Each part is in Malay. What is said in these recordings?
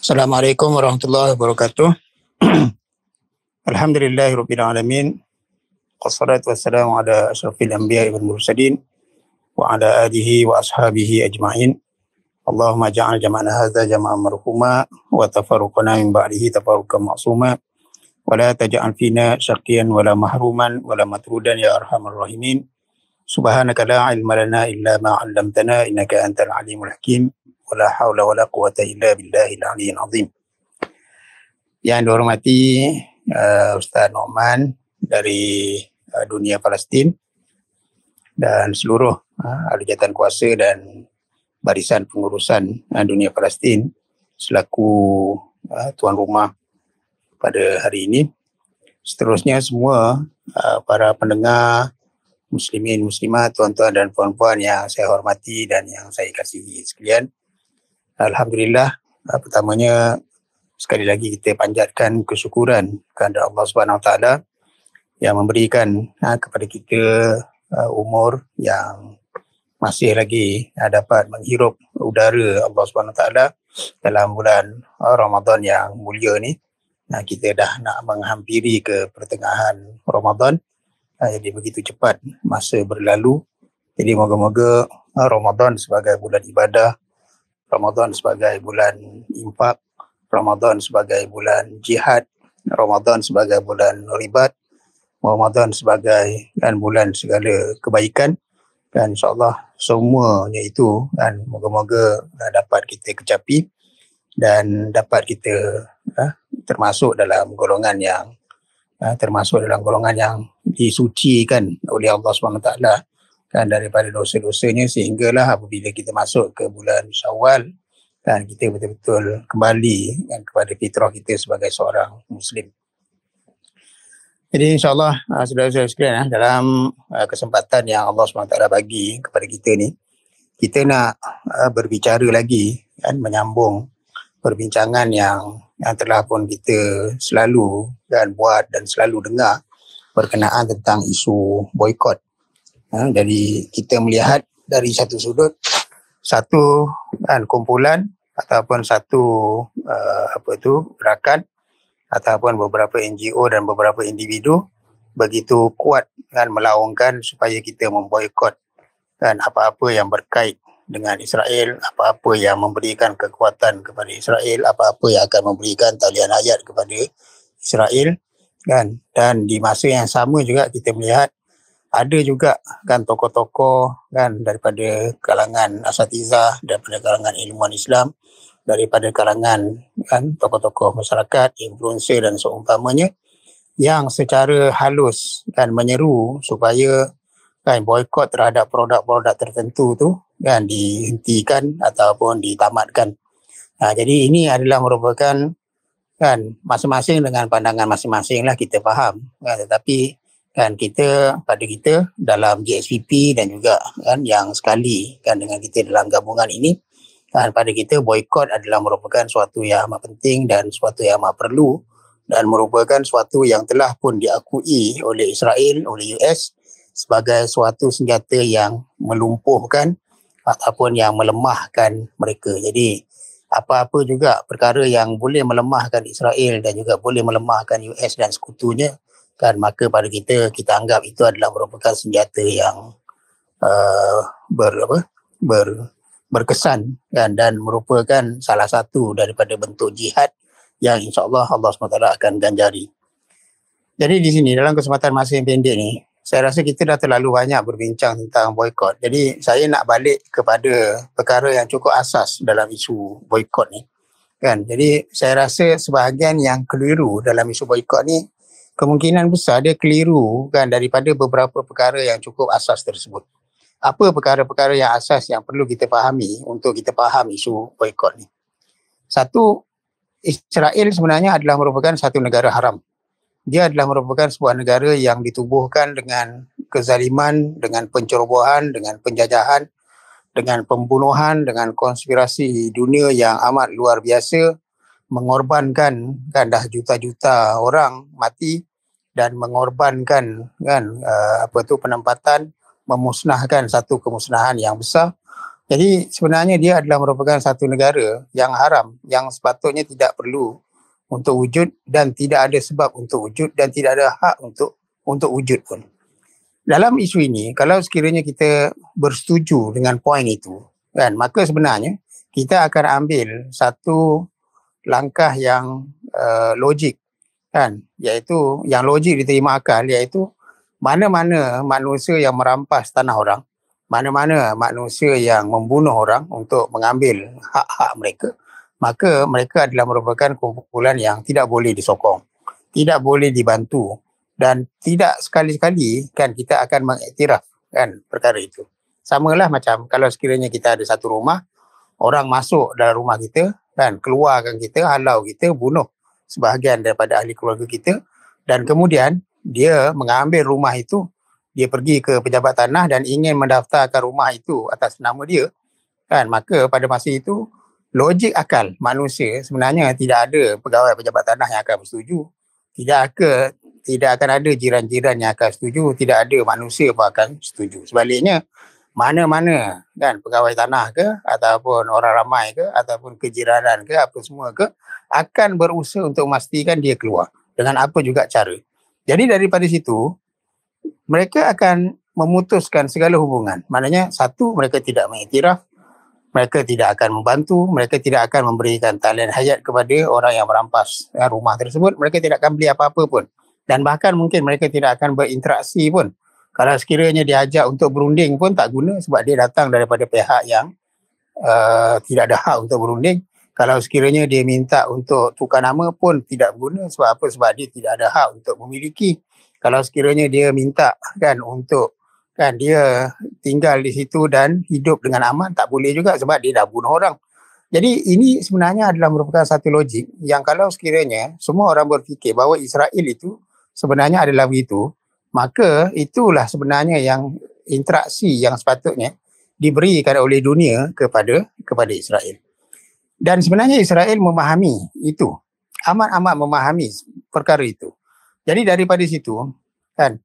Assalamualaikum warahmatullahi wabarakatuh. Alhamdulillahirabbil alamin. Wassalatu wassalamu ala asyrafil anbiya'i wal mursalin wa ala alihi wa ashabihi ajma'in. Allahumma ja'al jama'ana hadza jama'an marhuma wa tafarruqana min ba'dihi tafarruqan ma'suma wa la taj'al fina syaqiyan wa la mahruman wa la matrudan ya arhamar rahimin. Subhanaka la ilma lana illa ma 'allamtana innaka antal alimul hakim. Wala haula wala quwata illa billahil aliyyil azim. Yang dihormati Ustaz Noman dari dunia Palestin dan seluruh ahli jawatan kuasa dan barisan pengurusan dunia Palestin selaku tuan rumah pada hari ini. Seterusnya semua para pendengar muslimin, muslimat, tuan-tuan dan puan-puan yang saya hormati dan yang saya kasihi sekalian. Alhamdulillah, pertamanya sekali lagi kita panjatkan kesyukuran kepada Allah Subhanahu Wa Taala yang memberikan kepada kita umur yang masih lagi dapat menghirup udara Allah Subhanahu Wa Taala dalam bulan Ramadan yang mulia ni. Kita dah nak menghampiri ke pertengahan Ramadan. Jadi begitu cepat masa berlalu. Jadi moga-moga Ramadan sebagai bulan ibadah, Ramadan sebagai bulan infak, Ramadan sebagai bulan jihad, Ramadan sebagai bulan ribat, Ramadan sebagai bulan segala kebaikan, dan insyaAllah semuanya itu moga-moga dapat kita kecapi dan dapat kita termasuk dalam golongan yang disucikan oleh Allah SWT daripada dosa-dosanya, sehinggalah apabila kita masuk ke bulan Syawal dan kita betul-betul kembali kepada fitrah kita sebagai seorang Muslim. Jadi insyaAllah saudara-saudara sekalian, dalam kesempatan yang Allah SWT bagi kepada kita ni, kita nak berbicara lagi menyambung perbincangan yang telah pun kita selalu buat dan selalu dengar berkenaan tentang isu boikot. Jadi kita melihat dari satu sudut, satu kumpulan ataupun satu gerakan ataupun beberapa NGO dan beberapa individu begitu kuat melaungkan supaya kita memboikot apa-apa yang berkait dengan Israel, apa-apa yang memberikan kekuatan kepada Israel, apa-apa yang akan memberikan talian ayat kepada Israel, dan di masa yang sama juga kita melihat ada juga tokoh-tokoh daripada kalangan asatizah, daripada kalangan ilmuwan Islam, daripada kalangan tokoh-tokoh masyarakat, influencer dan seumpamanya, yang secara halus menyeru supaya boikot terhadap produk-produk tertentu tu dihentikan ataupun ditamatkan. Jadi ini adalah merupakan masing-masing dengan pandangan masing-masing lah, kita faham. Tetapi pada kita dalam GSPP dan juga yang sekali dengan kita dalam gabungan ini, pada kita boikot adalah merupakan suatu yang amat penting dan suatu yang amat perlu, dan merupakan suatu yang telah pun diakui oleh Israel, oleh US sebagai suatu senjata yang melumpuhkan ataupun yang melemahkan mereka. Jadi apa-apa juga perkara yang boleh melemahkan Israel dan juga boleh melemahkan US dan sekutunya, maka pada kita anggap itu adalah merupakan senjata yang berkesan dan merupakan salah satu daripada bentuk jihad yang insyaAllah Allah SWT akan ganjari. Jadi di sini dalam kesempatan masa yang pendek ni, saya rasa kita dah terlalu banyak berbincang tentang boikot. Jadi saya nak balik kepada perkara yang cukup asas dalam isu boikot ni. Jadi saya rasa sebahagian yang keliru dalam isu boikot ni, kemungkinan besar dia keliru daripada beberapa perkara yang cukup asas tersebut. Apa perkara-perkara yang asas yang perlu kita fahami untuk kita faham isu boikot ni? Satu, Israel sebenarnya adalah merupakan satu negara haram. Dia adalah merupakan sebuah negara yang ditubuhkan dengan kezaliman, dengan pencerobohan, dengan penjajahan, dengan pembunuhan, dengan konspirasi dunia yang amat luar biasa, mengorbankan dah juta-juta orang mati dan mengorbankan penempatan, memusnahkan satu kemusnahan yang besar, Jadi sebenarnya dia adalah merupakan satu negara yang haram, yang sepatutnya tidak perlu untuk wujud dan tidak ada sebab untuk wujud dan tidak ada hak untuk wujud pun. Dalam isu ini, kalau sekiranya kita bersetuju dengan poin itu, kan, maka sebenarnya kita akan ambil satu langkah yang logik, kan, iaitu yang logik diterima akal, iaitu mana-mana manusia yang merampas tanah orang, mana-mana manusia yang membunuh orang untuk mengambil hak-hak mereka, maka mereka adalah merupakan kumpulan yang tidak boleh disokong, tidak boleh dibantu, dan tidak sekali-sekali kan kita akan mengiktiraf kan perkara itu. Samalah macam kalau sekiranya kita ada satu rumah, orang masuk dalam rumah kita kan, keluarkan kita, halau kita, bunuh sebahagian daripada ahli keluarga kita, dan kemudian dia mengambil rumah itu, dia pergi ke pejabat tanah dan ingin mendaftarkan rumah itu atas nama dia, kan, maka pada masa itu logik akal manusia sebenarnya tidak ada pegawai pejabat tanah yang akan bersetuju, tidak akan ada jiran-jiran yang akan setuju, tidak ada manusia pun akan setuju. Sebaliknya, mana-mana kan pegawai tanah ke ataupun orang ramai ke ataupun kejiranan ke apa semua ke akan berusaha untuk memastikan dia keluar dengan apa juga cara. Jadi daripada situ mereka akan memutuskan segala hubungan. Maknanya satu, mereka tidak mengiktiraf, mereka tidak akan membantu, mereka tidak akan memberikan talian hayat kepada orang yang merampas rumah tersebut, mereka tidak akan beli apa-apa pun. Dan bahkan mungkin mereka tidak akan berinteraksi pun. Kalau sekiranya diajak untuk berunding pun tak guna sebab dia datang daripada pihak yang tidak ada hak untuk berunding. Kalau sekiranya dia minta untuk tukar nama pun tidak guna sebab apa? Sebab dia tidak ada hak untuk memiliki. Kalau sekiranya dia minta kan untuk kan dia tinggal di situ dan hidup dengan aman, tak boleh juga sebab dia dah bunuh orang. Jadi ini sebenarnya adalah merupakan satu logik yang kalau sekiranya semua orang berfikir bahawa Israel itu sebenarnya adalah begitu, maka itulah sebenarnya yang interaksi yang sepatutnya diberikan oleh dunia kepada Israel. Dan sebenarnya Israel memahami itu, amat-amat memahami perkara itu. Jadi daripada situ, kan,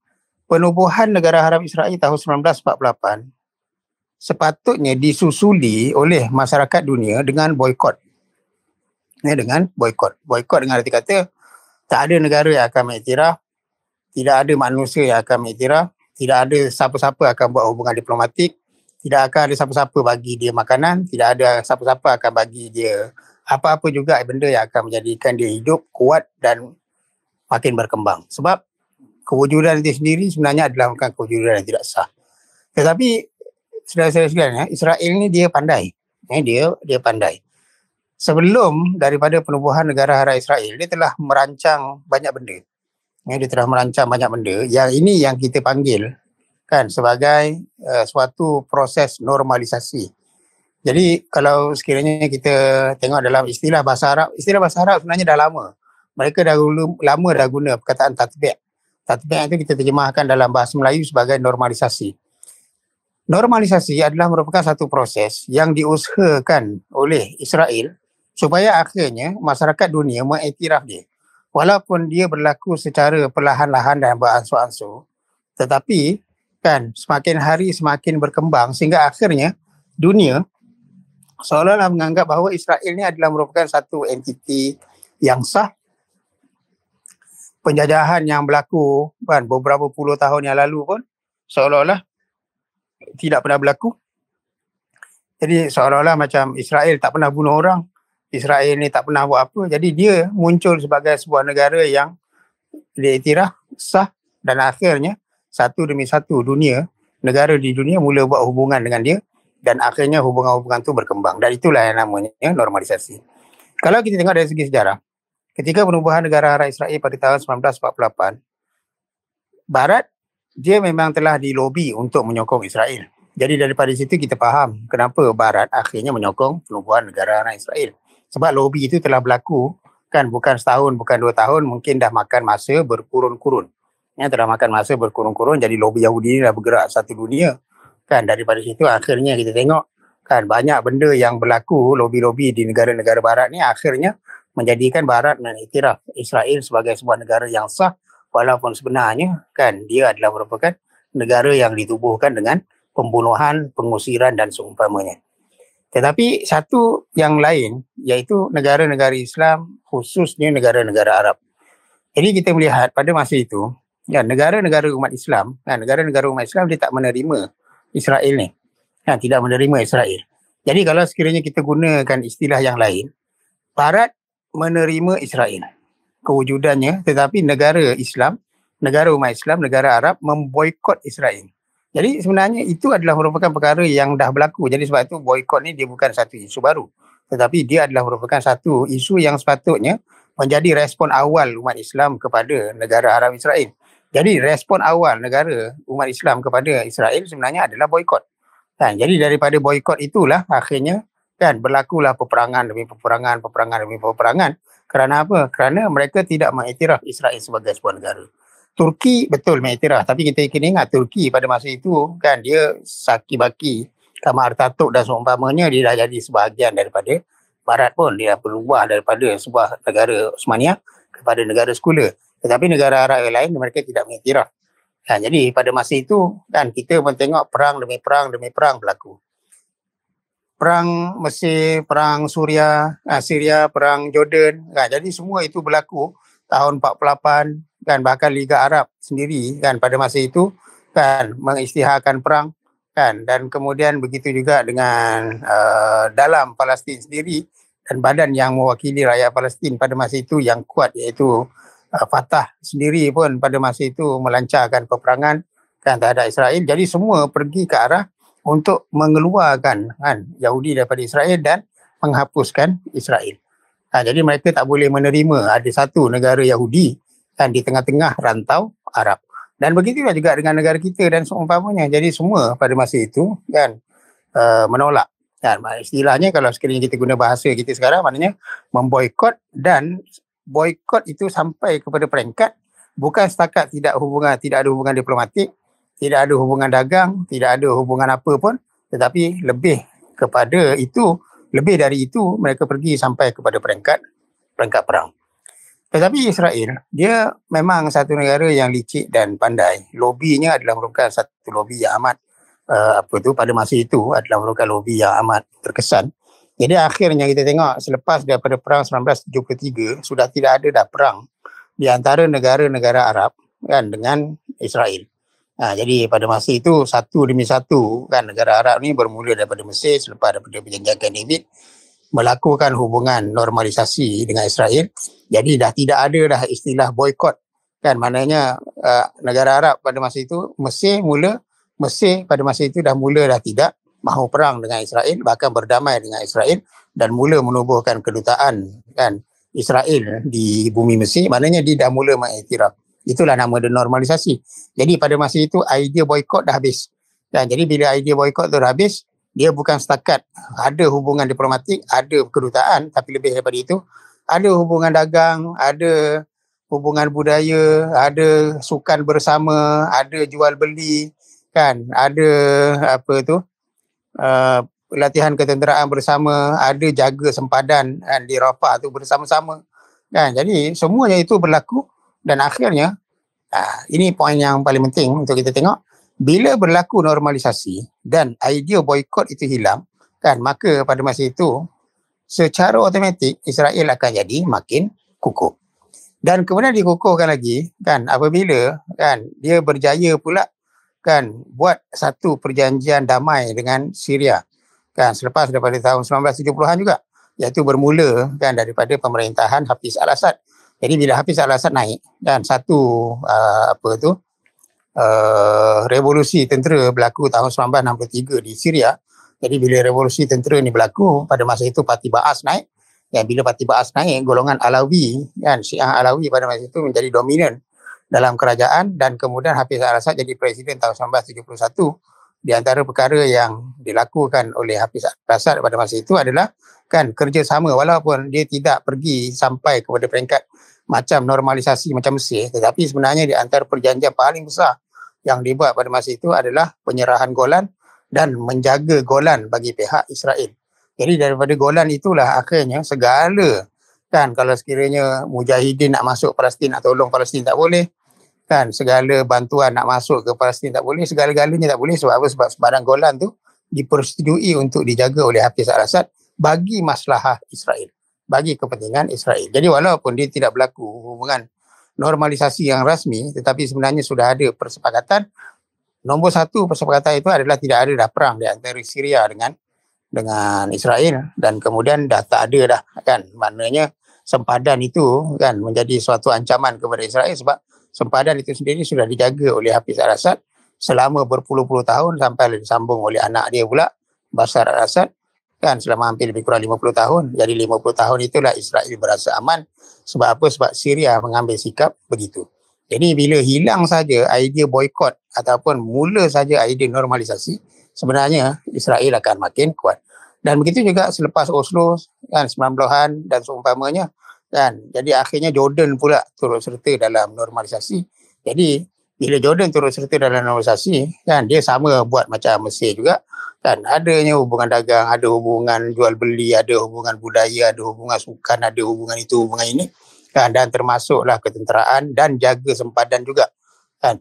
penubuhan negara Arab Israel tahun 1948 sepatutnya disusuli oleh masyarakat dunia dengan boikot. Dengan boikot. Boikot dengan arti kata, tak ada negara yang akan mengiktiraf, tidak ada manusia yang akan mengiktiraf, tidak ada siapa-siapa akan buat hubungan diplomatik, tidak akan ada siapa-siapa bagi dia makanan, tidak ada siapa-siapa akan bagi dia apa-apa juga benda yang akan menjadikan dia hidup, kuat dan makin berkembang. Sebab kewujudan itu sendiri sebenarnya adalah bukan kewujudan yang tidak sah. Tetapi saudara-saudara, Israel ni dia pandai. Dia pandai. Sebelum daripada penubuhan negara Arab Israel, dia telah merancang banyak benda. Dia telah merancang banyak benda. Yang ini yang kita panggil kan sebagai suatu proses normalisasi. Jadi kalau sekiranya kita tengok dalam istilah bahasa Arab sebenarnya dah lama. Mereka lama dah guna perkataan tatbiq. Tatbiq itu kita terjemahkan dalam bahasa Melayu sebagai normalisasi. Normalisasi adalah merupakan satu proses yang diusahakan oleh Israel supaya akhirnya masyarakat dunia mengiktiraf dia. Walaupun dia berlaku secara perlahan-lahan dan beransur-ansur, tetapi kan semakin hari semakin berkembang sehingga akhirnya dunia seolah-olah menganggap bahawa Israel ni adalah merupakan satu entiti yang sah. Penjajahan yang berlaku kan beberapa puluh tahun yang lalu pun seolah-olah tidak pernah berlaku. Jadi seolah-olah macam Israel tak pernah bunuh orang, Israel ni tak pernah buat apa. Jadi dia muncul sebagai sebuah negara yang diiktiraf, sah, dan akhirnya satu demi satu negara di dunia mula buat hubungan dengan dia dan akhirnya hubungan-hubungan tu berkembang. Dan itulah yang namanya normalisasi. Kalau kita tengok dari segi sejarah, ketika penubuhan negara Arab Israel pada tahun 1948, Barat dia memang telah dilobi untuk menyokong Israel. Jadi daripada situ kita faham kenapa Barat akhirnya menyokong penubuhan negara Arab Israel. Sebab lobi itu telah berlaku kan bukan setahun, bukan 2 tahun, mungkin dah makan masa berkurun-kurun. Telah makan masa berkurun-kurun, jadi lobi Yahudi ni dah bergerak satu dunia. Kan daripada situ akhirnya kita tengok kan banyak benda yang berlaku, lobi-lobi di negara-negara Barat ni akhirnya menjadikan Barat mengiktiraf Israel sebagai sebuah negara yang sah, walaupun sebenarnya kan dia adalah merupakan negara yang ditubuhkan dengan pembunuhan, pengusiran dan seumpamanya. Tetapi satu yang lain iaitu negara-negara Islam, khususnya negara-negara Arab. Jadi kita melihat pada masa itu, ya, negara-negara umat Islam, negara-negara umat Islam dia tak menerima Israel ni. Tidak menerima Israel. Jadi kalau sekiranya kita gunakan istilah yang lain, Barat menerima Israel kewujudannya, tetapi negara Islam, negara umat Islam, negara Arab memboikot Israel. Jadi sebenarnya itu adalah merupakan perkara yang dah berlaku. Jadi sebab itu boikot ni dia bukan satu isu baru. Tetapi dia adalah merupakan satu isu yang sepatutnya menjadi respon awal umat Islam kepada negara Arab Israel. Jadi respon awal negara umat Islam kepada Israel sebenarnya adalah boikot. Jadi daripada boikot itulah akhirnya berlakulah peperangan demi peperangan, peperangan demi peperangan. Kerana apa? Kerana mereka tidak mengiktiraf Israel sebagai sebuah negara. Turki betul mengiktiraf, tapi kita kena ingat Turki pada masa itu dia saki-baki Kemal Atatürk dan seumpamanya, dia dah jadi sebahagian daripada Barat pun, dia berubah daripada sebuah negara Osmania kepada negara sekular. Tetapi negara Arab yang lain mereka tidak mengiktiraf. Jadi pada masa itu kita pun tengok perang demi perang demi perang berlaku. Perang Mesir, perang Syria, perang Jordan. Jadi semua itu berlaku tahun 48 bahkan Liga Arab sendiri pada masa itu mengisytiharkan perang dan kemudian begitu juga dengan dalam Palestin sendiri dan badan yang mewakili rakyat Palestin pada masa itu yang kuat iaitu Fatah sendiri pun pada masa itu melancarkan peperangan terhadap Israel. Jadi semua pergi ke arah untuk mengeluarkan Yahudi daripada Israel dan menghapuskan Israel. Jadi mereka tak boleh menerima ada satu negara Yahudi di tengah-tengah rantau Arab. Dan begitulah juga dengan negara kita dan seumpamanya. Jadi semua pada masa itu menolak. Istilahnya kalau sekiranya kita guna bahasa kita sekarang, maknanya memboikot, dan boikot itu sampai kepada peringkat bukan setakat tidak ada hubungan diplomatik, tidak ada hubungan dagang, tidak ada hubungan apa pun, tetapi lebih kepada itu, lebih dari itu mereka pergi sampai kepada peringkat perang. Tetapi Israel, dia memang satu negara yang licik dan pandai. Lobinya adalah merupakan satu lobi yang amat pada masa itu adalah merupakan lobi yang amat terkesan. Jadi akhirnya kita tengok selepas daripada perang 1973 sudah tidak ada dah perang di antara negara-negara Arab dengan Israel. Jadi pada masa itu satu demi satu negara Arab ni bermula daripada Mesir selepas daripada perjanjian Camp David melakukan hubungan normalisasi dengan Israel. Jadi dah tidak ada dah istilah boikot maknanya negara Arab pada masa itu Mesir pada masa itu dah tidak mahu perang dengan Israel, bahkan berdamai dengan Israel dan mula menubuhkan kedutaan Israel di bumi Mesir, maknanya dia dah mula mengiktiraf. Itulah nama dia normalisasi. Jadi pada masa itu idea boikot dah habis. Jadi bila idea boikot tu dah habis, dia bukan setakat ada hubungan diplomatik, ada kedutaan, tapi lebih daripada itu ada hubungan dagang, ada hubungan budaya, ada sukan bersama, ada jual beli, ada latihan ketenteraan bersama, ada jaga sempadan di Rafah tu bersama-sama. Jadi semuanya itu berlaku dan akhirnya ini poin yang paling penting untuk kita tengok. Bila berlaku normalisasi dan idea boikot itu hilang, maka pada masa itu secara automatik Israel akan jadi makin kukuh. Dan kemudian dikukuhkan lagi apabila dia berjaya pula buat satu perjanjian damai dengan Syria selepas daripada tahun 1970-an juga, iaitu bermula daripada pemerintahan Hafiz al-Assad. Jadi bila Hafiz al-Assad naik satu revolusi tentera berlaku tahun 1963 di Syria. Jadi bila revolusi tentera ni berlaku, pada masa itu Parti Ba'as naik. Bila Parti Ba'as naik, golongan Alawi Syiah Alawi pada masa itu menjadi dominan dalam kerajaan dan kemudian Hafiz al-Assad jadi presiden tahun 1971. Di antara perkara yang dilakukan oleh Hafiz al-Assad pada masa itu adalah kerjasama, walaupun dia tidak pergi sampai kepada peringkat macam normalisasi macam Mesir, tetapi sebenarnya di antara perjanjian paling besar yang dibuat pada masa itu adalah penyerahan Golan dan menjaga Golan bagi pihak Israel. Jadi daripada Golan itulah akhirnya segala kalau sekiranya mujahidin nak masuk Palestin, nak tolong Palestin tak boleh, segala bantuan nak masuk ke Palestin tak boleh, segala-galanya tak boleh. Sebab apa? Sebab sebarang Golan tu dipersetujui untuk dijaga oleh Hafiz al-Assad bagi maslahah Israel, bagi kepentingan Israel. Jadi walaupun dia tidak berlaku hubungan normalisasi yang rasmi, tetapi sebenarnya sudah ada persepakatan. Nombor satu persepakatan itu adalah tidak ada dah perang di antara Syria dengan Israel, dan kemudian dah tak ada dah kan, maknanya sempadan itu kan menjadi suatu ancaman kepada Israel sebab sempadan itu sendiri sudah dijaga oleh Hafiz al-Assad selama berpuluh-puluh tahun sampai disambung oleh anak dia pula Bashar al-Assad kan selama hampir lebih kurang 50 tahun. Jadi 50 tahun itulah Israel berasa aman. Sebab apa? Sebab Syria mengambil sikap begitu. Jadi bila hilang saja idea boykot ataupun mula saja idea normalisasi, sebenarnya Israel akan makin kuat. Dan begitu juga selepas Oslo kan 90-an dan seumpamanya kan. Jadi akhirnya Jordan pula turut serta dalam normalisasi. Jadi bila Jordan turut serta dalam normalisasi kan, dia sama buat macam Mesir juga kan, adanya hubungan dagang, ada hubungan jual beli, ada hubungan budaya, ada hubungan sukan, ada hubungan itu, hubungan ini kan, dan termasuklah ketenteraan dan jaga sempadan juga kan,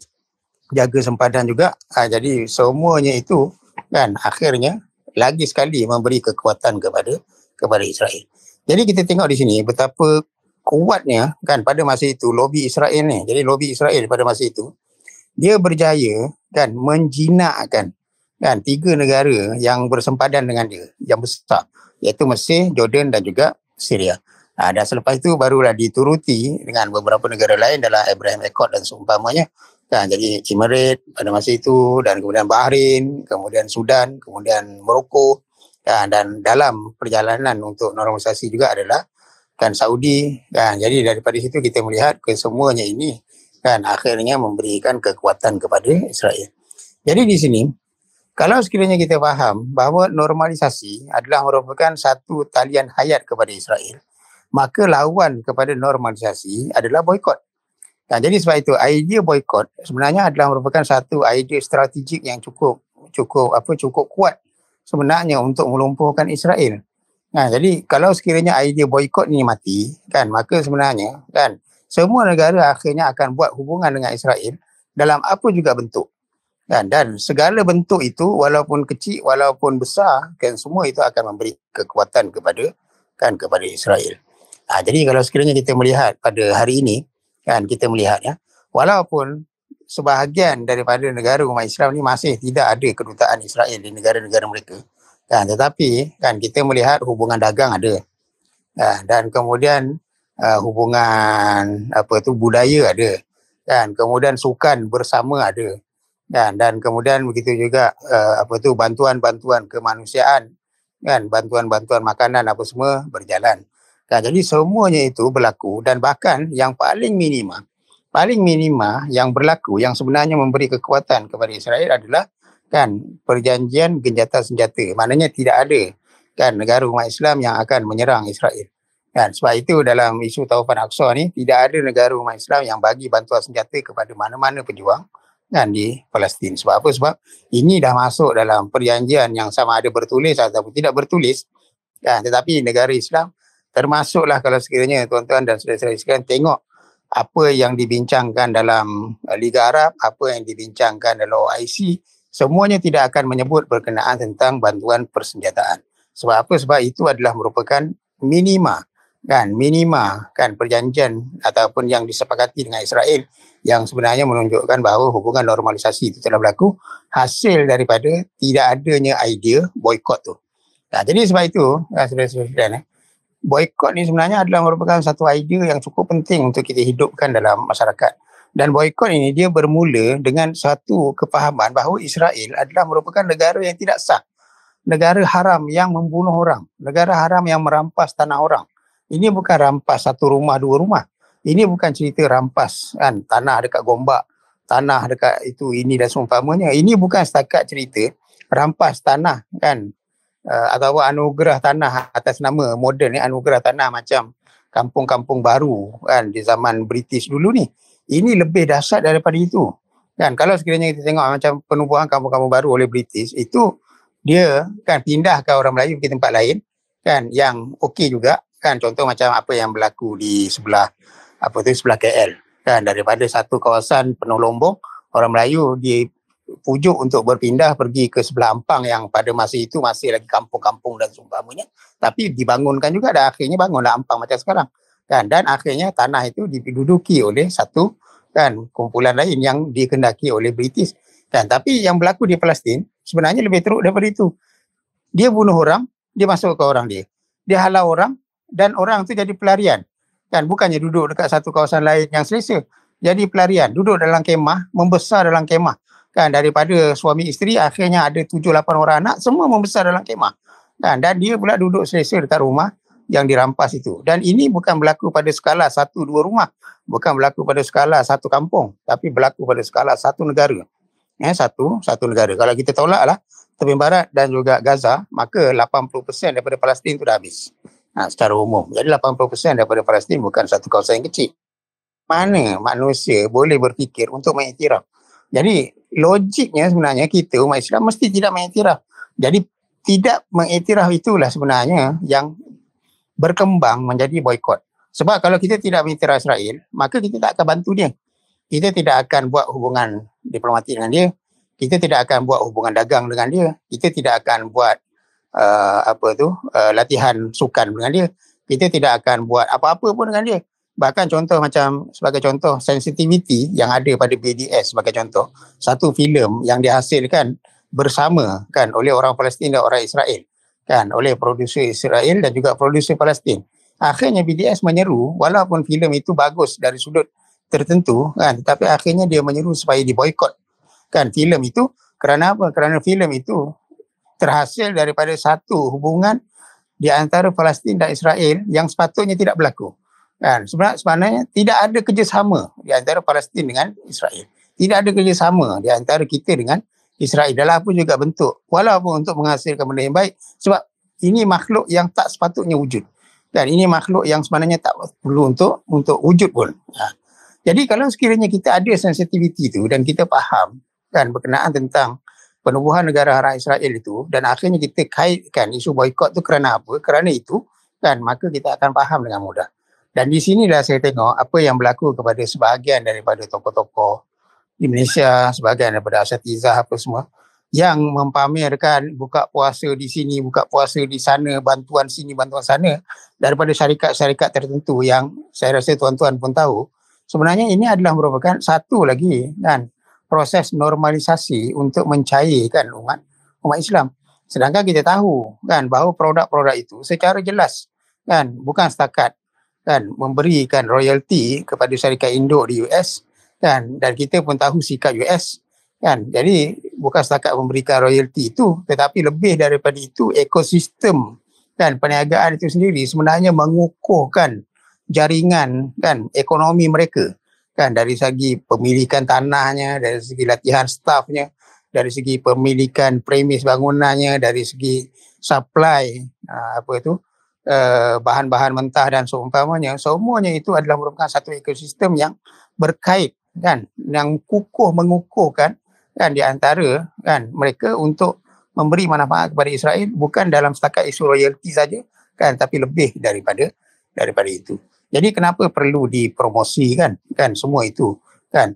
jaga sempadan juga. Jadi semuanya itu kan akhirnya lagi sekali memberi kekuatan kepada Israel. Jadi kita tengok di sini betapa kuatnya kan pada masa itu lobi Israel ni. Jadi lobi Israel pada masa itu dia berjaya kan menjinakkan kan 3 negara yang bersempadan dengan dia yang besar, iaitu Mesir, Jordan dan juga Syria. Dan selepas itu barulah dituruti dengan beberapa negara lain dalam Abraham Accord dan seumpamanya kan. Jadi Emirates pada masa itu, dan kemudian Bahrain, kemudian Sudan, kemudian Morocco dan dalam perjalanan untuk normalisasi juga adalah kan Saudi kan. Jadi daripada situ kita melihat kesemuanya ini kan akhirnya memberikan kekuatan kepada Israel. Jadi di sini kalau sekiranya kita faham bahawa normalisasi adalah merupakan satu talian hayat kepada Israel, maka lawan kepada normalisasi adalah boykot. Nah, jadi sebab itu idea boykot sebenarnya adalah merupakan satu idea strategik yang cukup kuat sebenarnya untuk melumpuhkan Israel. Nah, jadi kalau sekiranya idea boykot ini mati kan, maka sebenarnya kan semua negara akhirnya akan buat hubungan dengan Israel dalam apa juga bentuk. Dan segala bentuk itu walaupun kecil walaupun besar kan, semua itu akan memberi kekuatan kepada Israel. Jadi kalau sekiranya kita melihat pada hari ini kan, kita melihat ya, walaupun sebahagian daripada negara umat Islam ni masih tidak ada kedutaan Israel di negara-negara mereka kan, tetapi kan kita melihat hubungan dagang ada dan kemudian hubungan budaya ada kan, kemudian sukan bersama ada dan kemudian begitu juga bantuan-bantuan kemanusiaan kan, bantuan-bantuan makanan apa semua berjalan kan. Jadi semuanya itu berlaku, dan bahkan yang paling minima yang berlaku yang sebenarnya memberi kekuatan kepada Israel adalah kan perjanjian gencatan senjata. Maknanya tidak ada kan negara umat Islam yang akan menyerang Israel kan. Sebab itu dalam isu Taufan Aqsa ni tidak ada negara umat Islam yang bagi bantuan senjata kepada mana-mana pejuang kan di Palestin. Sebab apa? Sebab ini dah masuk dalam perjanjian yang sama ada bertulis ataupun tidak bertulis kan. Tetapi negara Islam termasuklah kalau sekiranya tuan-tuan dan saudara-saudara sekalian tengok apa yang dibincangkan dalam Liga Arab, apa yang dibincangkan dalam OIC, semuanya tidak akan menyebut berkenaan tentang bantuan persenjataan. Sebab apa? Sebab itu adalah merupakan minima kan perjanjian ataupun yang disepakati dengan Israel yang sebenarnya menunjukkan bahawa hubungan normalisasi itu telah berlaku hasil daripada tidak adanya idea boykot tu. Jadi sebab itu saudara-saudara, boykot ni sebenarnya adalah merupakan satu idea yang cukup penting untuk kita hidupkan dalam masyarakat. Dan boykot ini dia bermula dengan satu kefahaman bahawa Israel adalah merupakan negara yang tidak sah, negara haram yang membunuh orang, negara haram yang merampas tanah orang. Ini bukan rampas satu rumah, dua rumah. Ini bukan cerita rampas kan tanah dekat Gombak, tanah dekat itu ini dan seumpamanya. Ini bukan setakat cerita rampas tanah kan atau anugerah tanah atas nama moden ni, anugerah tanah macam kampung-kampung baru kan di zaman British dulu ni. Ini lebih dahsyat daripada itu. Kan kalau sekiranya kita tengok macam penubuhan kampung-kampung baru oleh British, itu dia kan pindahkan orang Melayu ke tempat lain kan yang okey juga. Kan contoh macam apa yang berlaku di sebelah sebelah KL kan, daripada satu kawasan penuh lombong orang Melayu pujuk untuk berpindah pergi ke sebelah Ampang yang pada masa itu masih lagi kampung-kampung dan seumpamanya. Tapi dibangunkan juga dan akhirnya bangunlah Ampang macam sekarang. Kan? Dan akhirnya tanah itu diduduki oleh satu kan kumpulan lain yang dikendaki oleh British. Kan? Tapi yang berlaku di Palestin sebenarnya lebih teruk daripada itu. Dia bunuh orang, dia masuk ke orang dia. Dia halau orang dan orang tu jadi pelarian. Kan? Bukannya duduk dekat satu kawasan lain yang selesa. Jadi pelarian, duduk dalam kemah, membesar dalam kemah. Kan, daripada suami isteri akhirnya ada 7-8 orang anak, semua membesar dalam kemah. Kan, dan dia pula duduk selesa dekat rumah yang dirampas itu. Dan ini bukan berlaku pada skala 1-2 rumah. Bukan berlaku pada skala satu kampung. Tapi berlaku pada skala satu negara. Satu negara. Kalau kita tolaklah tepi barat dan juga Gaza, maka 80% daripada Palestin itu dah habis. Secara umum. Jadi 80% daripada Palestin bukan satu kawasan yang kecil. Mana manusia boleh berfikir untuk mengiktiraf? Jadi logiknya sebenarnya kita umat Islam mesti tidak mengiktiraf. Jadi tidak mengiktiraf itulah sebenarnya yang berkembang menjadi boikot. Sebab kalau kita tidak mengiktiraf Israel, maka kita tak akan bantu dia. Kita tidak akan buat hubungan diplomatik dengan dia. Kita tidak akan buat hubungan dagang dengan dia. Kita tidak akan buat latihan sukan dengan dia. Kita tidak akan buat apa-apa pun dengan dia. Bahkan sebagai contoh sensitivity yang ada pada BDS sebagai contoh, satu filem yang dihasilkan bersama kan oleh orang Palestin dan orang Israel, kan, oleh produser Israel dan juga produser Palestin. Akhirnya BDS menyeru, walaupun filem itu bagus dari sudut tertentu kan, tetapi akhirnya dia menyeru supaya diboikot kan filem itu. Kerana apa? Kerana filem itu terhasil daripada satu hubungan di antara Palestin dan Israel yang sepatutnya tidak berlaku. Kan, sebenarnya tidak ada kerjasama di antara Palestin dengan Israel. Tidak ada kerjasama di antara kita dengan Israel dalam apa juga bentuk. Walaupun untuk menghasilkan benda yang baik. Sebab ini makhluk yang tak sepatutnya wujud. Dan ini makhluk yang sebenarnya tak perlu untuk wujud pun. Jadi kalau sekiranya kita ada sensitiviti itu dan kita faham kan berkenaan tentang penubuhan negara hara Israel itu dan akhirnya kita kaitkan isu boikot itu kerana apa? Kerana itu kan maka kita akan faham dengan mudah. Dan di sinilah saya tengok apa yang berlaku kepada sebahagian daripada tokoh-tokoh di Malaysia, sebahagian daripada asatizah apa semua yang mempamerkan buka puasa di sini, buka puasa di sana, bantuan sini, bantuan sana daripada syarikat-syarikat tertentu yang saya rasa tuan-tuan pun tahu. Sebenarnya ini adalah merupakan satu lagi kan proses normalisasi untuk mencairkan umat Islam. Sedangkan kita tahu kan bahawa produk-produk itu secara jelas kan bukan setakat kan memberikan royalty kepada syarikat induk di US kan, dan kita pun tahu sikap US kan. Jadi bukan setakat memberikan royalty itu, tetapi lebih daripada itu ekosistem kan perniagaan itu sendiri sebenarnya mengukuhkan jaringan kan ekonomi mereka kan, dari segi pemilikan tanahnya, dari segi latihan stafnya, dari segi pemilikan premis bangunannya, dari segi supply bahan-bahan mentah dan seumpamanya. Semuanya itu adalah merupakan satu ekosistem yang berkait kan, yang mengukuhkan kan di antara kan mereka untuk memberi manfaat kepada Israel bukan dalam setakat isu royalty saja kan, tapi lebih daripada itu. Jadi kenapa perlu dipromosikan kan semua itu kan?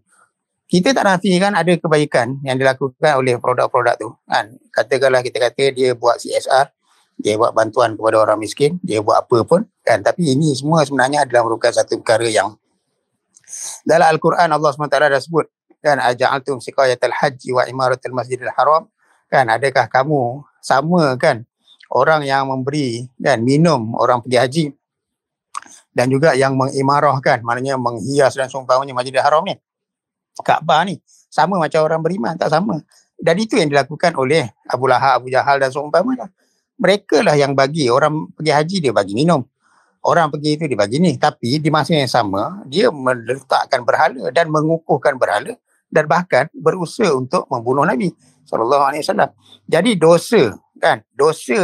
Kita tak nafikan ada kebaikan yang dilakukan oleh produk-produk tu kan. Katakanlah kita kata dia buat CSR, dia buat bantuan kepada orang miskin, dia buat apa pun kan, tapi ini semua sebenarnya adalah merupakan satu perkara yang dalam Al-Quran Allah SWT dah sebut kan, aja'altum siqayatal haji wa imaratul masjidil haram kan, adakah kamu sama kan orang yang memberi kan minum orang pergi haji dan juga yang mengimarahkan, maknanya menghias dan seumpamanya Masjidil Haram ni, Kaabah ni, sama macam orang beriman? Tak sama. Dan itu yang dilakukan oleh Abu Lahab, Abu Jahal dan seumpamanya. Mereka lah yang bagi orang pergi haji, dia bagi minum. Orang pergi itu dia bagi ni. Tapi di masa yang sama, dia meletakkan berhala dan mengukuhkan berhala dan bahkan berusaha untuk membunuh Nabi SAW. Jadi dosa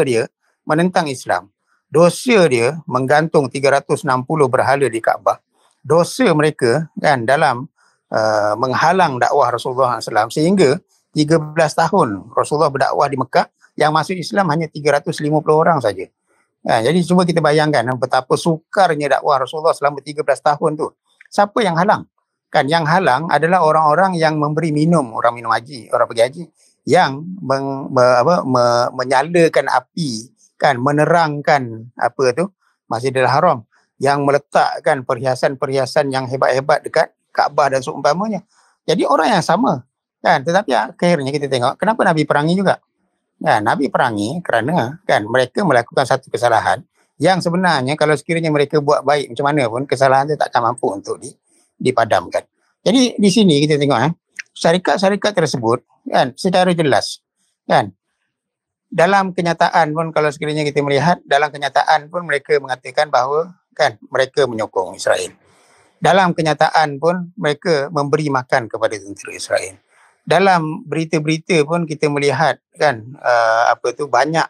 dia menentang Islam. Dosa dia menggantung 360 berhala di Kaabah. Dosa mereka kan dalam menghalang dakwah Rasulullah SAW sehingga 13 tahun Rasulullah berdakwah di Mekah, yang masuk Islam hanya 350 orang saja. Jadi cuba kita bayangkan betapa sukarnya dakwah Rasulullah selama 13 tahun tu. Siapa yang halang? Kan yang halang adalah orang-orang yang memberi minum, orang minum haji, orang pergi haji, yang menyalakan api, kan, menerangkan apa tu Masjidil Haram, yang meletakkan perhiasan-perhiasan yang hebat-hebat dekat Kaabah dan seumpamanya. Jadi orang yang sama, kan, tetapi akhirnya kita tengok kenapa Nabi perangi juga. Kan, Nabi perangi kerana kan mereka melakukan satu kesalahan yang sebenarnya kalau sekiranya mereka buat baik macam mana pun, kesalahan itu takkan mampu untuk dipadamkan. Jadi di sini kita tengok syarikat-syarikat tersebut kan secara jelas kan dalam kenyataan pun, kalau sekiranya kita melihat dalam kenyataan pun mereka mengatakan bahawa kan mereka menyokong Israel. Dalam kenyataan pun mereka memberi makan kepada tentera Israel. Dalam berita-berita pun kita melihat kan banyak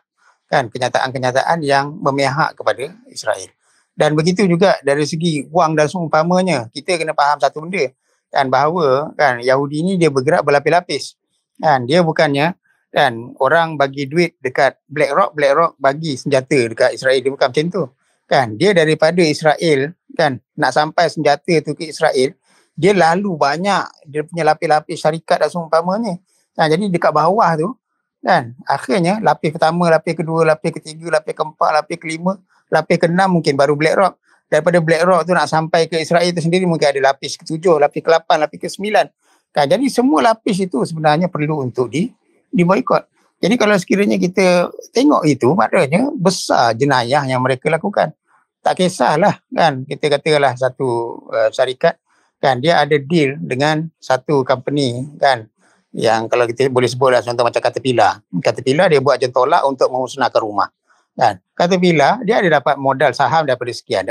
kan kenyataan-kenyataan yang memihak kepada Israel. Dan begitu juga dari segi wang dan seumpamanya, kita kena faham satu benda kan, bahawa kan Yahudi ni dia bergerak berlapis-lapis. Kan dia bukannya kan orang bagi duit dekat BlackRock bagi senjata dekat Israel, dia bukan macam tu. Kan dia daripada Israel kan nak sampai senjata tu ke Israel, dia lalu banyak dia punya lapis-lapis syarikat dan seumpamanya. Jadi dekat bawah tu kan akhirnya lapis pertama, lapis kedua, lapis ketiga, lapis keempat, lapis kelima, lapis keenam mungkin baru BlackRock. Daripada BlackRock tu nak sampai ke Israel tu sendiri mungkin ada lapis ketujuh, lapis ke-8, lapis ke-9. Kan jadi semua lapis itu sebenarnya perlu untuk diboikot. Jadi kalau sekiranya kita tengok itu, maknanya besar jenayah yang mereka lakukan. Tak kisahlah kan kita katalah satu syarikat kan dia ada deal dengan satu company kan yang kalau kita boleh sebutlah contoh macam Caterpillar dia buat jentolak untuk memusnahkan rumah kan. Caterpillar dia ada dapat modal saham daripada sekian.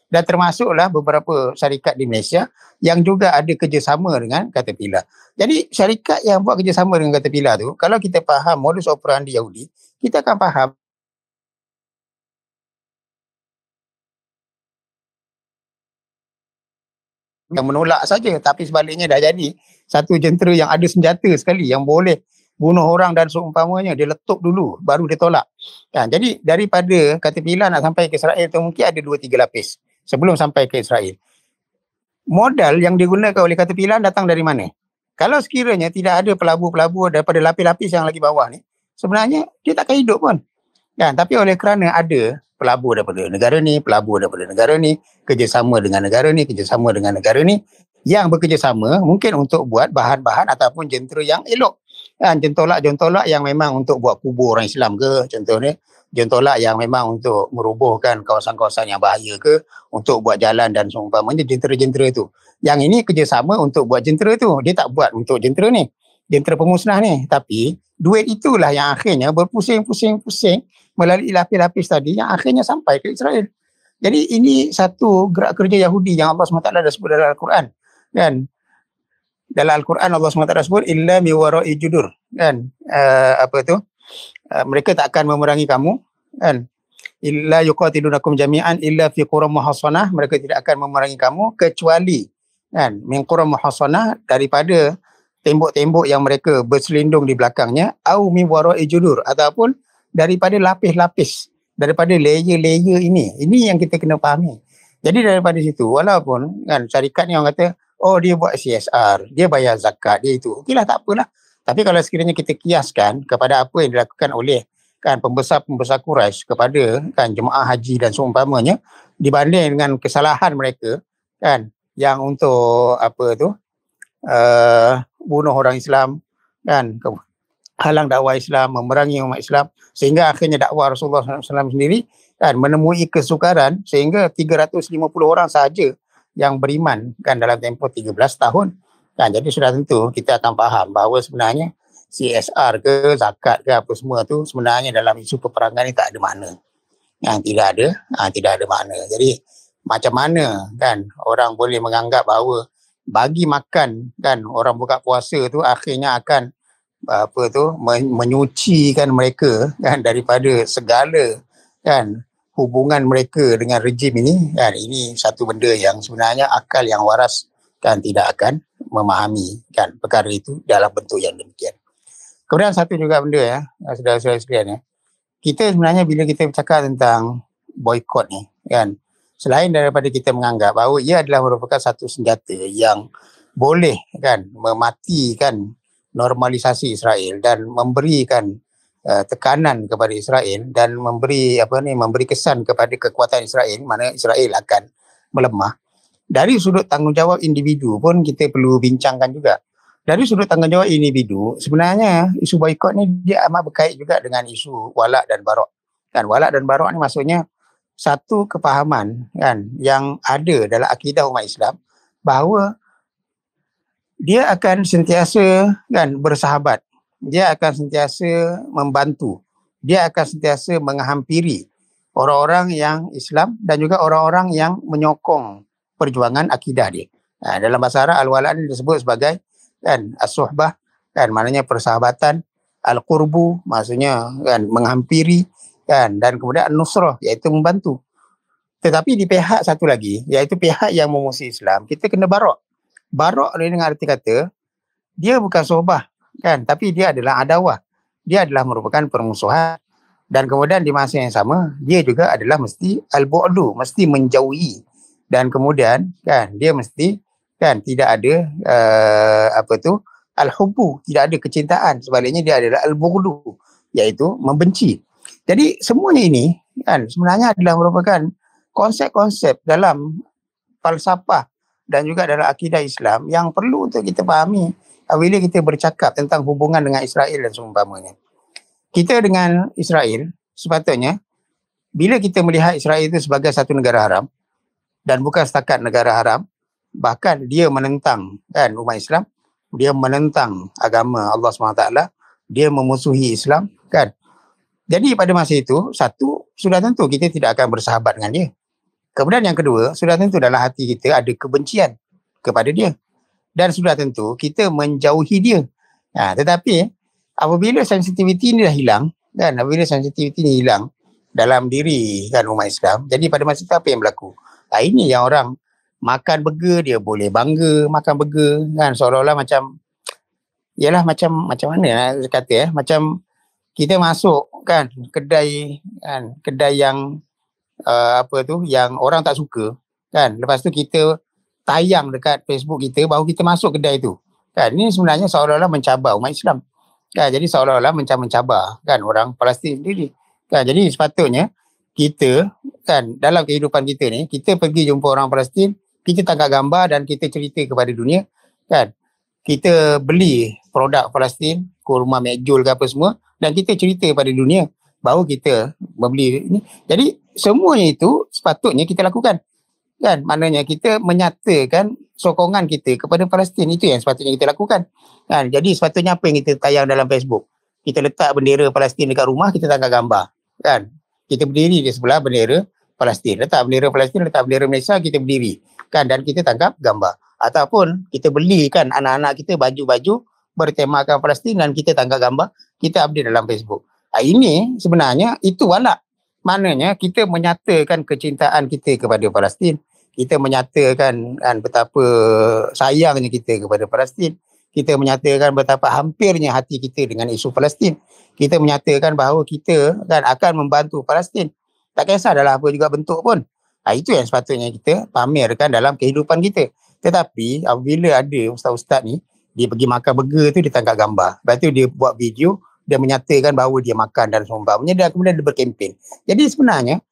Dan termasuklah beberapa syarikat di Malaysia yang juga ada kerjasama dengan Caterpillar. Jadi syarikat yang buat kerjasama dengan Caterpillar tu, kalau kita faham modus operandi Yahudi, kita akan faham yang menolak saja, tapi sebaliknya dah jadi satu jentera yang ada senjata sekali yang boleh bunuh orang dan seumpamanya, dia letup dulu baru dia tolak. Jadi daripada Caterpillar nak sampai ke Israel tu mungkin ada 2-3 lapis sebelum sampai ke Israel. Modal yang digunakan oleh Caterpillar datang dari mana? Kalau sekiranya tidak ada pelabur-pelabur daripada lapis-lapis yang lagi bawah ni, sebenarnya dia takkan hidup pun. Kan? Tapi oleh kerana ada pelabur daripada negara ni, pelabur daripada negara ni, kerjasama dengan negara ni, kerjasama dengan negara ni, yang bekerjasama mungkin untuk buat bahan-bahan ataupun jentera yang elok. Kan? Jentolak-jentolak yang memang untuk buat kubur orang Islam ke, contohnya. Jentolak yang memang untuk merobohkan kawasan-kawasan yang bahaya ke, untuk buat jalan dan seumpamanya, jentera-jentera tu. Yang ini kerjasama untuk buat jentera tu. Dia tak buat untuk jentera ni, jentera pemusnah ni. Tapi duit itulah yang akhirnya berpusing-pusing melalui lapis-lapis tadi yang akhirnya sampai ke Israel. Jadi ini satu gerak kerja Yahudi yang Allah SWT dah sebut dalam Al-Quran. Kan? Dalam Al-Quran Allah SWT sebut illa mi wara'i judur. Kan? Mereka tak akan memerangi kamu. Kan? Illa yuqatilunakum jami'an illa fi qura muhassanah. Mereka tidak akan memerangi kamu kecuali kan min qura muhassanah, daripada tembok-tembok yang mereka berselindung di belakangnya, au mi wara'i judur, ataupun daripada lapis-lapis, daripada layer-layer ini yang kita kena fahami. Jadi daripada situ, walaupun kan syarikat ni orang kata oh dia buat CSR, dia bayar zakat, dia itu, okeylah tak apalah. Tapi kalau sekiranya kita kiaskan kepada apa yang dilakukan oleh kan pembesar-pembesar Quraisy kepada kan jemaah haji dan seumpamanya, dibanding dengan kesalahan mereka kan yang untuk bunuh orang Islam kan, halang dakwah Islam, memerangi umat Islam, sehingga akhirnya dakwah Rasulullah SAW sendiri kan menemui kesukaran sehingga 350 orang sahaja yang beriman kan dalam tempoh 13 tahun kan. Jadi sudah tentu kita akan faham bahawa sebenarnya CSR ke zakat ke apa semua tu sebenarnya dalam isu peperangan ni tak ada makna. Tidak ada makna. Jadi macam mana kan orang boleh menganggap bahawa bagi makan kan orang buka puasa tu akhirnya akan menyucikan mereka kan daripada segala kan hubungan mereka dengan rejim ini kan. Ini satu benda yang sebenarnya akal yang waras kan tidak akan memahami kan perkara itu dalam bentuk yang demikian. Kemudian satu juga benda ya, saudara-saudara sekalian ya, kita sebenarnya bila kita bercakap tentang boikot ni kan, selain daripada kita menganggap bahawa ia adalah merupakan satu senjata yang boleh kan mematikan normalisasi Israel dan memberikan tekanan kepada Israel dan memberi kesan kepada kekuatan Israel, mana Israel akan melemah. Dari sudut tanggungjawab individu pun kita perlu bincangkan juga. Dari sudut tanggungjawab individu, sebenarnya isu boikot ni dia amat berkait juga dengan isu walak dan barok. Kan walak dan barok ni maksudnya satu kefahaman kan yang ada dalam akidah umat Islam bahawa dia akan sentiasa kan bersahabat, dia akan sentiasa membantu, dia akan sentiasa menghampiri orang-orang yang Islam dan juga orang-orang yang menyokong perjuangan akidah dia. Dalam bahasa Arab al-wala' ni disebut sebagai kan as-suhbah, kan maknanya persahabatan, al-qurbu maksudnya kan menghampiri kan, dan kemudian an-nusrah iaitu membantu. Tetapi di pihak satu lagi iaitu pihak yang memusuhi Islam, kita kena barok. Barok ni dengan arti kata dia bukan sohbah kan, tapi dia adalah adawah. Dia adalah merupakan permusuhan, dan kemudian di masa yang sama dia juga adalah mesti al-bu'du, mesti menjauhi, dan kemudian kan dia mesti kan tidak ada al-hubbu, tidak ada kecintaan, sebaliknya dia adalah al-bughdu iaitu membenci. Jadi semuanya ini kan sebenarnya adalah merupakan konsep-konsep dalam falsafah dan juga dalam akidah Islam yang perlu untuk kita fahami apabila kita bercakap tentang hubungan dengan Israel dan seumpamanya. Kita dengan Israel sepatutnya bila kita melihat Israel itu sebagai satu negara haram, dan bukan setakat negara haram, bahkan dia menentang kan umat Islam, dia menentang agama Allah SWT, dia memusuhi Islam kan. Jadi pada masa itu, satu, sudah tentu kita tidak akan bersahabat dengan dia. Kemudian yang kedua, sudah tentu dalam hati kita ada kebencian kepada dia, dan sudah tentu kita menjauhi dia. Tetapi apabila sensitiviti ini dah hilang kan, apabila sensitiviti ini hilang dalam diri kan umat Islam, jadi pada masa itu apa yang berlaku? Ini yang orang makan burger dia boleh bangga makan burger kan, seolah-olah macam ialah macam mana nak kata macam kita masuk kan kedai yang yang orang tak suka kan, lepas tu kita tayang dekat Facebook kita baru kita masuk kedai tu kan. Ini sebenarnya seolah-olah mencabar umat Islam kan, jadi seolah-olah macam mencabar kan orang Palestin sendiri kan. Jadi sepatutnya kita kan dalam kehidupan kita ni, kita pergi jumpa orang Palestin, kita tangkap gambar dan kita cerita kepada dunia kan. Kita beli produk Palestin, kurma McJool ke apa semua, dan kita cerita pada dunia bahawa kita membeli ini. Jadi semuanya itu sepatutnya kita lakukan kan. Maknanya kita menyatakan sokongan kita kepada Palestin, itu yang sepatutnya kita lakukan kan. Jadi sepatutnya apa yang kita tayang dalam Facebook, kita letak bendera Palestin dekat rumah, kita tangkap gambar kan. Kita berdiri di sebelah bendera Palestin, letak bendera Palestin, letak bendera Malaysia, kita berdiri kan, dan kita tangkap gambar. Ataupun kita belikan anak-anak kita baju-baju bertemakan Palestin dan kita tangkap gambar, kita update dalam Facebook. Ini sebenarnya itu walak. Maknanya kita menyatakan kecintaan kita kepada Palestin, kita menyatakan betapa sayangnya kita kepada Palestin, kita menyatakan betapa hampirnya hati kita dengan isu Palestin, kita menyatakan bahawa kita kan akan membantu Palestin, tak kisah dalam apa juga bentuk pun. Itu yang sepatutnya kita pamerkan dalam kehidupan kita. Tetapi apabila ada ustaz-ustaz ni, dia pergi makan burger tu, dia tangkap gambar, lepas tu dia buat video, dia menyatakan bahawa dia makan dan seumpamanya, dan kemudian dia berkempen. Jadi sebenarnya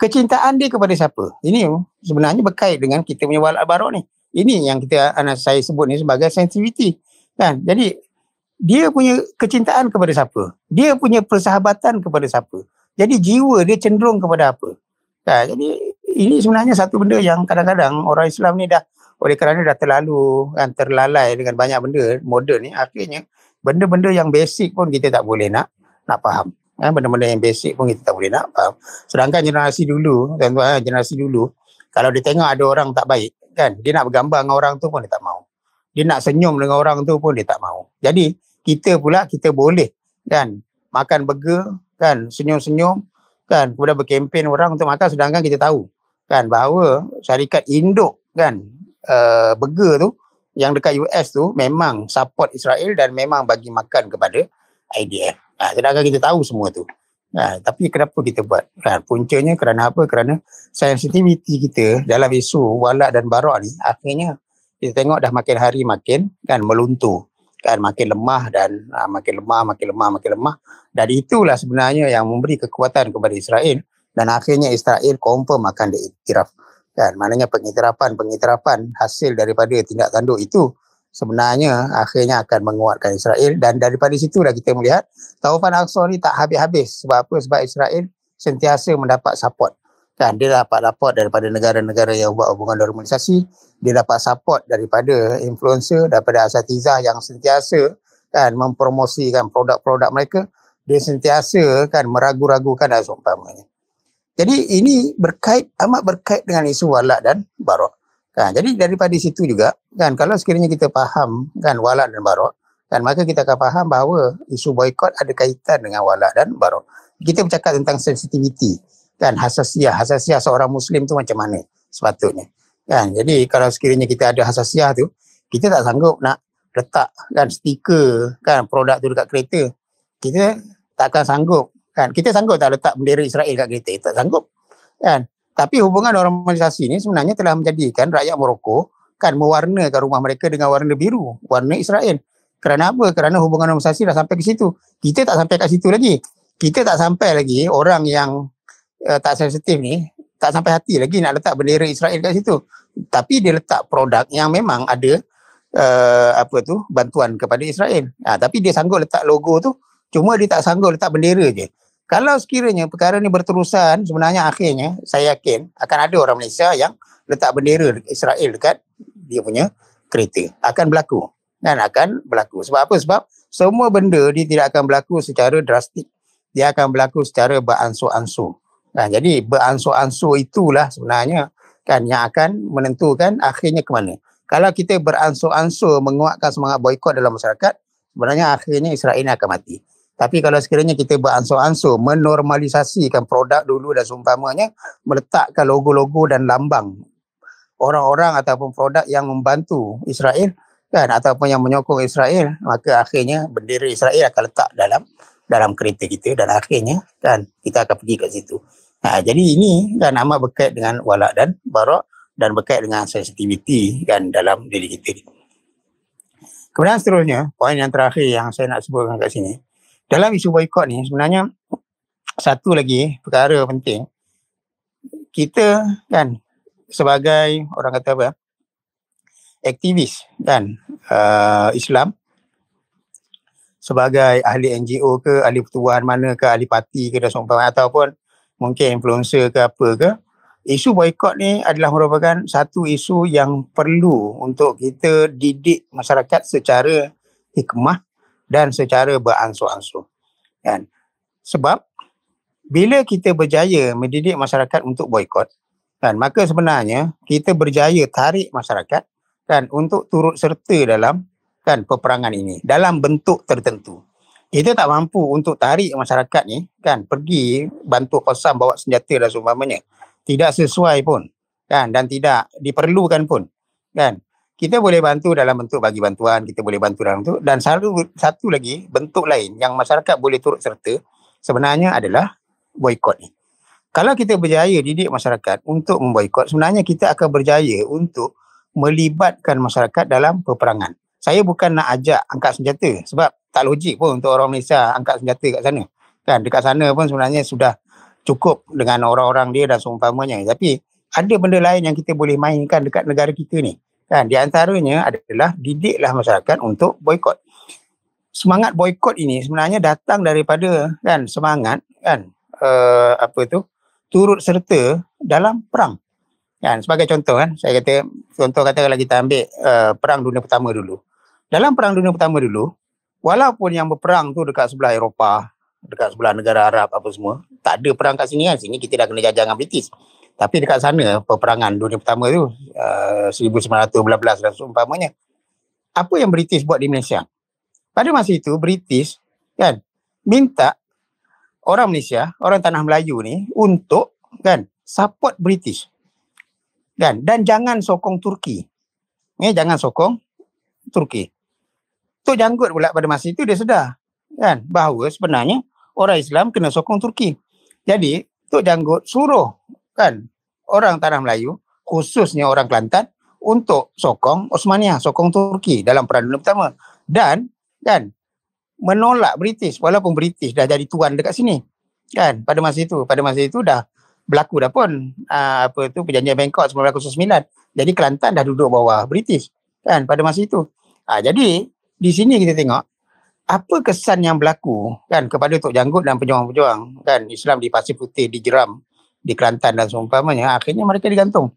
kecintaan dia kepada siapa? Ini sebenarnya berkait dengan kita punya walak barok ni. Ini yang saya sebut ni sebagai sensitivity kan. Jadi dia punya kecintaan kepada siapa? Dia punya persahabatan kepada siapa? Jadi jiwa dia cenderung kepada apa? Kan? Jadi ini sebenarnya satu benda yang kadang-kadang orang Islam ni dah, oleh kerana dah terlalu kan terlalai dengan banyak benda moden ni, akhirnya benda-benda yang basic pun kita tak boleh nak faham. Benda-benda yang basic pun kita tak boleh nak faham. Sedangkan generasi dulu, generasi dulu, kalau dia tengok ada orang tak baik kan, dia nak bergambar dengan orang tu pun dia tak mau. Dia nak senyum dengan orang tu pun dia tak mau. Jadi kita pula, kita boleh kan makan burger kan, senyum-senyum kan, kemudian berkempen orang untuk makan, sedangkan kita tahu kan bahawa syarikat induk kan burger tu yang dekat US tu memang support Israel dan memang bagi makan kepada IDF. Sedangkan kita tahu semua tu. Tapi kenapa kita buat? Puncanya kerana apa? Kerana sensitiviti kita dalam isu wala' dan bara' ni akhirnya kita tengok dah makin hari makin meluntur, makin lemah dan makin lemah. Dan itulah sebenarnya yang memberi kekuatan kepada Israel, dan akhirnya Israel confirm akan diiktiraf. Maknanya pengiktirafan hasil daripada tindak tanduk itu sebenarnya akhirnya akan menguatkan Israel, dan daripada situlah kita melihat Taufan Aqsa ni tak habis-habis. Sebab apa? Sebab Israel sentiasa mendapat support. Dia dapat support daripada negara-negara yang buat hubungan normalisasi, dia dapat support daripada influencer, daripada asatizah yang sentiasa mempromosikan produk-produk mereka, dia sentiasa meragu-ragukan dan seumpamanya. Jadi ini amat berkait dengan isu wala' dan bara'. Jadi daripada situ juga kalau sekiranya kita faham wala' dan bara', maka kita akan faham bahawa isu boikot ada kaitan dengan wala' dan bara'. Kita bercakap tentang sensitiviti, hasasiah seorang Muslim tu macam mana sepatutnya. Jadi kalau sekiranya kita ada hasasiah tu, kita tak sanggup nak letak stiker produk tu dekat kereta. Kita tak akan sanggup. Kita sanggup tak letak bendera Israel kat kereta? Tak sanggup. Tapi hubungan normalisasi ni sebenarnya telah menjadikan rakyat Morocco mewarnakan rumah mereka dengan warna biru, warna Israel. Kerana apa? Kerana hubungan normalisasi dah sampai ke situ. Kita tak sampai kat situ lagi. Kita tak sampai lagi, orang yang tak sensitif ni tak sampai hati lagi nak letak bendera Israel kat situ. Tapi dia letak produk yang memang ada bantuan kepada Israel. Tapi dia sanggup letak logo tu, cuma dia tak sanggup letak bendera je. Kalau sekiranya perkara ni berterusan, sebenarnya akhirnya saya yakin akan ada orang Malaysia yang letak bendera Israel dekat dia punya kereta. Akan berlaku. Akan berlaku. Sebab apa? Sebab semua benda dia tidak akan berlaku secara drastik. Dia akan berlaku secara beransur-ansur. Jadi beransur-ansur itulah sebenarnya yang akan menentukan akhirnya ke mana. Kalau kita beransur-ansur menguatkan semangat boikot dalam masyarakat, sebenarnya akhirnya Israel akan mati. Tapi kalau sekiranya kita beransur-ansur menormalisasikan produk dulu dan seumpamanya, meletakkan logo-logo dan lambang orang-orang ataupun produk yang membantu Israel ataupun yang menyokong Israel, maka akhirnya bendera Israel akan letak dalam kereta kita, dan akhirnya kita akan pergi kat situ. Jadi ini amat berkait dengan wala' dan bara' dan berkait dengan sensitiviti dalam diri kita. Kemudian seterusnya, poin yang terakhir yang saya nak sebutkan kat sini, dalam isu boikot ni sebenarnya satu lagi perkara penting, kita sebagai orang kata apa, aktivis Islam, sebagai ahli NGO ke, ahli pertubuhan mana ke, ahli parti ke dan seumpamanya, ataupun mungkin influencer ke apa ke, isu boikot ni adalah merupakan satu isu yang perlu untuk kita didik masyarakat secara hikmah dan secara beransur-ansur. Sebab bila kita berjaya mendidik masyarakat untuk boikot, maka sebenarnya kita berjaya tarik masyarakat untuk turut serta dalam peperangan ini dalam bentuk tertentu. Kita tak mampu untuk tarik masyarakat ni pergi bantu Qassam bawa senjata dan seumpamanya. Tidak sesuai pun dan tidak diperlukan pun. Kita boleh bantu dalam bentuk bagi bantuan, kita boleh bantu dalam bentuk, dan satu lagi bentuk lain yang masyarakat boleh turut serta sebenarnya adalah boikot ni. Kalau kita berjaya didik masyarakat untuk memboikot, sebenarnya kita akan berjaya untuk melibatkan masyarakat dalam peperangan. Saya bukan nak ajak angkat senjata, sebab tak logik pun untuk orang Malaysia angkat senjata kat sana. Dekat sana pun sebenarnya sudah cukup dengan orang-orang dia dan seumpamanya. Tapi ada benda lain yang kita boleh mainkan dekat negara kita ni. Di antaranya adalah didiklah masyarakat untuk boikot. Semangat boikot ini sebenarnya datang daripada semangat turut serta dalam perang. Sebagai contoh saya kata, katakanlah kita ambil perang dunia pertama dulu. Dalam perang dunia pertama dulu, walaupun yang berperang tu dekat sebelah Eropah, dekat sebelah negara Arab apa semua, tak ada perang kat sini sini kita dah kena jajah dengan British. Tapi dekat sana peperangan dunia pertama tu 1912 dan seumpamanya, apa yang British buat di Malaysia? Pada masa itu British minta orang Malaysia, orang tanah Melayu ni untuk support British. Dan jangan sokong Turki. Jangan sokong Turki. Tok Janggut pula pada masa itu dia sedar bahawa sebenarnya orang Islam kena sokong Turki. Jadi Tok Janggut suruh kan orang tanah Melayu, khususnya orang Kelantan, untuk sokong Osmania, sokong Turki dalam Perang Dunia Pertama, dan kan menolak British walaupun British dah jadi tuan dekat sini. Kan pada masa itu dah berlaku dah pun perjanjian Bangkok 1909. Jadi Kelantan dah duduk bawah British kan pada masa itu. Jadi di sini kita tengok apa kesan yang berlaku kan kepada Tok Janggut dan pejuang-pejuang kan Islam di Pasir Putih, dijeram di Kelantan dan seumpamanya. Akhirnya mereka digantung.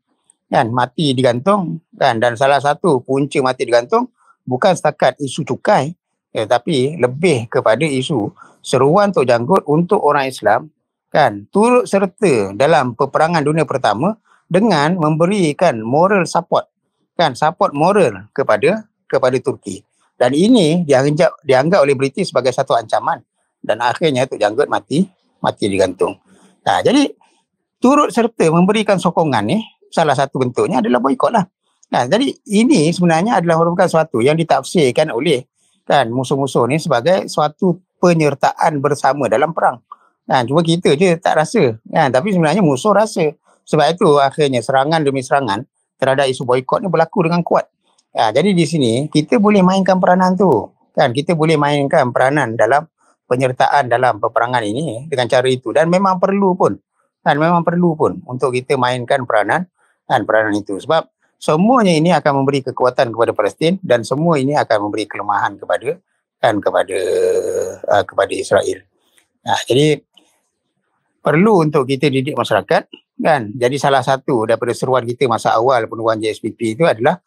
Kan mati digantung kan, dan salah satu punca mati digantung bukan setakat isu cukai, tetapi lebih kepada isu seruan Tok Janggut untuk orang Islam kan turut serta dalam peperangan dunia pertama dengan memberikan moral support kan, support moral kepada Turki. Dan ini dianggap oleh British sebagai satu ancaman, dan akhirnya Tok Janggut mati digantung. Jadi turut serta memberikan sokongan ni salah satu bentuknya adalah boikot lah. Jadi ini sebenarnya adalah merupakan sesuatu yang ditafsirkan oleh kan musuh-musuh ni sebagai suatu penyertaan bersama dalam perang. Cuma kita je tak rasa kan, tapi sebenarnya musuh rasa. Sebab itu akhirnya serangan demi serangan terhadap isu boikot ni berlaku dengan kuat. Jadi di sini kita boleh mainkan peranan tu kan, kita boleh mainkan peranan dalam penyertaan dalam peperangan ini dengan cara itu, dan memang perlu pun untuk kita mainkan peranan itu, sebab semuanya ini akan memberi kekuatan kepada Palestin dan semua ini akan memberi kelemahan kepada Israel. Jadi perlu untuk kita didik masyarakat kan. Jadi salah satu daripada seruan kita masa awal penubuhan JSPP itu adalah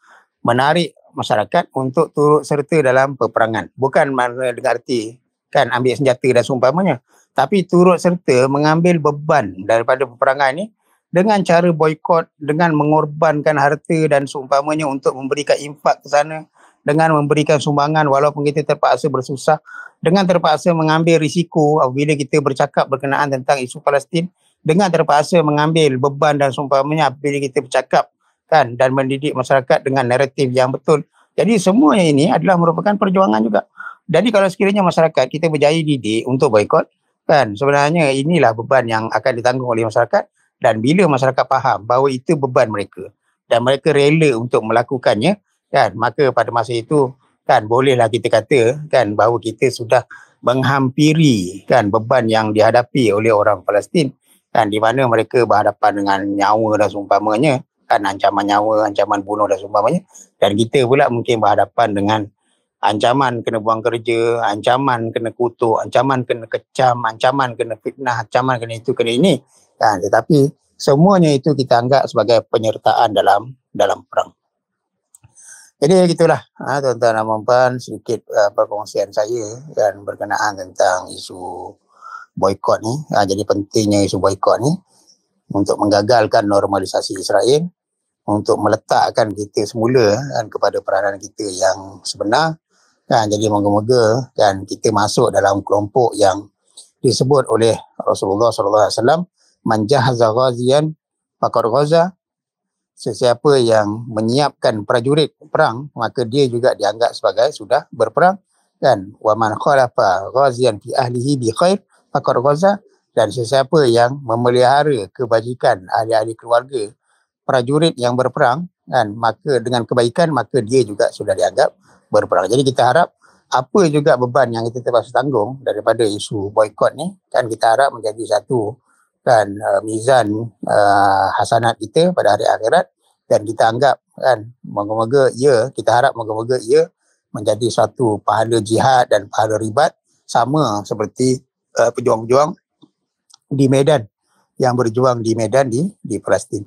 menarik masyarakat untuk turut serta dalam peperangan. Bukan makna dengan arti kan ambil senjata dan seumpamanya, tapi turut serta mengambil beban daripada peperangan ini dengan cara boikot, dengan mengorbankan harta dan seumpamanya untuk memberikan infak ke sana, dengan memberikan sumbangan walaupun kita terpaksa bersusah, dengan terpaksa mengambil risiko apabila kita bercakap berkenaan tentang isu Palestin, dengan terpaksa mengambil beban dan seumpamanya apabila kita bercakap kan dan mendidik masyarakat dengan naratif yang betul. Jadi semuanya ini adalah merupakan perjuangan juga. Jadi kalau sekiranya masyarakat kita berjaya didik untuk boikot kan, sebenarnya inilah beban yang akan ditanggung oleh masyarakat. Dan bila masyarakat faham bahawa itu beban mereka dan mereka rela untuk melakukannya kan, maka pada masa itu kan bolehlah kita kata kan bahawa kita sudah menghampiri kan beban yang dihadapi oleh orang Palestin kan, di mana mereka berhadapan dengan nyawa dan seumpamanya kan, ancaman nyawa, ancaman bunuh dan seumpamanya, dan kita pula mungkin berhadapan dengan ancaman kena buang kerja, ancaman kena kutuk, ancaman kena kecam, ancaman kena fitnah, ancaman kena itu, kena ini kan, tetapi semuanya itu kita anggap sebagai penyertaan dalam perang. Jadi gitulah tuan-tuan dan puan, sedikit perkongsian saya dan berkenaan tentang isu boikot ni. Jadi pentingnya isu boikot ni untuk menggagalkan normalisasi Israel, untuk meletakkan kita semula kan kepada peranan kita yang sebenar kan. Jadi moga-moga kan kita masuk dalam kelompok yang disebut oleh Rasulullah SAW, man jahaza ghaziyan faqad ghaza, sesiapa yang menyiapkan prajurit perang maka dia juga dianggap sebagai sudah berperang kan. Wa man khalafa ghaziyan fi ahlihi bi khair faqad ghaza, dan sesiapa yang memelihara kebajikan ahli-ahli keluarga prajurit yang berperang kan, maka dengan kebaikan maka dia juga sudah dianggap berperang. Jadi kita harap apa juga beban yang kita terpaksa tanggung daripada isu boikot ni kan, kita harap menjadi satu kan mizan hasanat kita pada hari akhirat, dan kita anggap kan moga-moga kita harap moga-moga ia menjadi satu pahala jihad dan pahala ribat sama seperti pejuang-pejuang di Medan yang berjuang di Medan di Palestin.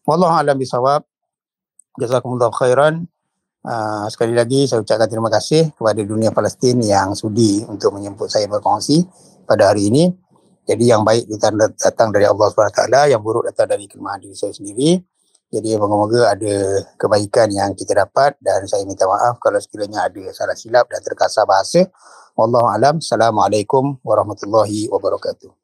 Wallahu a'lam bishawab. Jazakumullahu khairan. Sekali lagi saya ucapkan terima kasih kepada dunia Palestin yang sudi untuk menjemput saya berkongsi pada hari ini. Jadi yang baik datang dari Allah SWT, yang buruk datang dari kelemahan diri saya sendiri. Jadi moga-moga ada kebaikan yang kita dapat, dan saya minta maaf kalau sekiranya ada salah silap dan terkasar bahasa. Wallahu a'lam. Assalamualaikum warahmatullahi wabarakatuh.